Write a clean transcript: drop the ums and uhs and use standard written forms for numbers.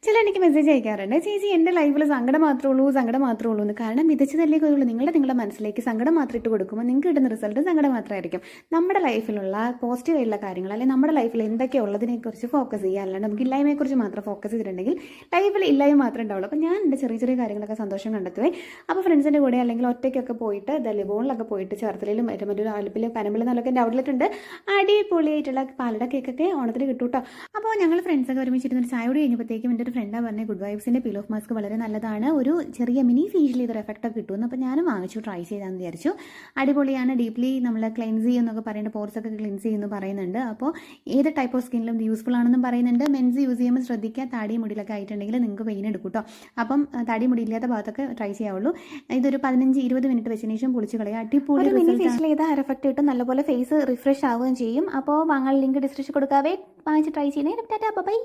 ചില എനിക്ക് മെസ്സേജ് അയക്കാറുണ്ട്, ചേച്ചി എൻ്റെ ലൈഫിൽ സങ്കടം മാത്രമേ ഉള്ളൂ എന്ന്. കാരണം വിതച്ചതല്ലേ കൊള്ളുള്ളൂ. നിങ്ങളുടെ മനസ്സിലേക്ക് സങ്കടം മാത്രം ഇട്ട് കൊടുക്കുമ്പോൾ നിങ്ങൾക്ക് കിട്ടുന്ന റിസൾട്ട് സങ്കടം മാത്രമായിരിക്കും. നമ്മുടെ ലൈഫിലുള്ള പോസിറ്റീവായിട്ടുള്ള കാര്യങ്ങൾ, അല്ലെങ്കിൽ നമ്മുടെ ലൈഫിൽ എന്തൊക്കെയാണ് ഉള്ളതിനെക്കുറിച്ച് ഫോക്കസ് ചെയ്യുക. അല്ലാണ്ട് നമുക്ക് ഇല്ലായ്മയെക്കുറിച്ച് മാത്രം ഫോക്കസ് ചെയ്തിട്ടുണ്ടെങ്കിൽ ലൈഫിൽ ഇല്ലായ്മ മാത്രമേ ഉണ്ടാവുള്ളൂ. അപ്പോൾ ഞാൻ എൻ്റെ ചെറിയ ചെറിയ കാര്യങ്ങളൊക്കെ സന്തോഷം കണ്ടെത്തുവേ. അപ്പോൾ ഫ്രണ്ട്സിൻ്റെ കൂടെ അല്ലെങ്കിൽ ഒറ്റയ്ക്കൊക്കെ പോയിട്ട് ലിബോണിലൊക്കെ പോയിട്ട് ചേർത്തലയിലും മറ്റൊരു ആലപ്പിൽ പനമ്പിൽ നിന്നൊക്കെ എൻ്റെ ഔട്ട്ലെറ്റ് ഉണ്ട്. അടിപൊളിയായിട്ടുള്ള പാലട കേക്കൊക്കെ ഓണത്തിന് കിട്ടും കേട്ടോ. അപ്പോൾ ഞങ്ങൾ ഫ്രണ്ട്സൊക്കെ ഒരുമിച്ചിരുന്നൊരു ചായ കൂടി കഴിഞ്ഞപ്പോഴത്തേക്കും എൻ്റെ ഒരു ഫ്രണ്ടാണ് പറഞ്ഞത് ഗുഡ് വൈബ്സിൻ്റെ പിൽ ഓഫ് മാസ്ക് വളരെ നല്ലതാണ്, ഒരു ചെറിയ മിനി ഫേഷ്യൽ ഇതൊരു എഫക്റ്റൊക്കെ കിട്ടുമെന്ന്. അപ്പോൾ ഞാനും വാങ്ങിച്ചു, ട്രൈ ചെയ്താന്ന് വിചാരിച്ചു. അടിപൊളിയാണ്. ഡീപ്ലി നമ്മൾ ക്ലെൻസ് ചെയ്യുന്നൊക്കെ പറയുന്നുണ്ട്, പോർസൊക്കെ ക്ലെൻസ് ചെയ്യുന്നു പറയുന്നുണ്ട്. അപ്പോൾ ഏത് ടൈപ്പ് ഓഫ് സ്കിന്നിലും ഇത് യൂസ്ഫുൾ ആണെന്നും പറയുന്നുണ്ട്. മെൻസ് യൂസ് ചെയ്യുമ്പോൾ ശ്രദ്ധിക്കുക, താടി മുടിയിലൊക്കെ ആയിട്ടുണ്ടെങ്കിൽ നിങ്ങൾക്ക് പെയിൻ എടുക്കും കേട്ടോ. അപ്പം താടി മുടിയില്ലാത്ത ഭാഗത്തൊക്കെ ട്രൈ ചെയ്യാവുള്ളൂ. ഇതൊരു 15-20 മിനിറ്റ് വെച്ചതിന് ശേഷം പൊളിച്ച് കളയുക. അടിപൊളി മിനി ഫേഷ്യൽ ചെയ്താൽ ഹെയർ എഫക്റ്റ് കിട്ടും, നല്ലപോലെ ഫേസ് റിഫ്രഷ് ആവുകയും ചെയ്യും. അപ്പോൾ വാങ്ങാൻ ലിങ്ക് ഡിസ്ക്രിപ്ഷൻ കൊടുക്കാവേ. വാങ്ങിച്ച് ട്രൈ ചെയ്യണേ. ടാറ്റാ, ബൈ.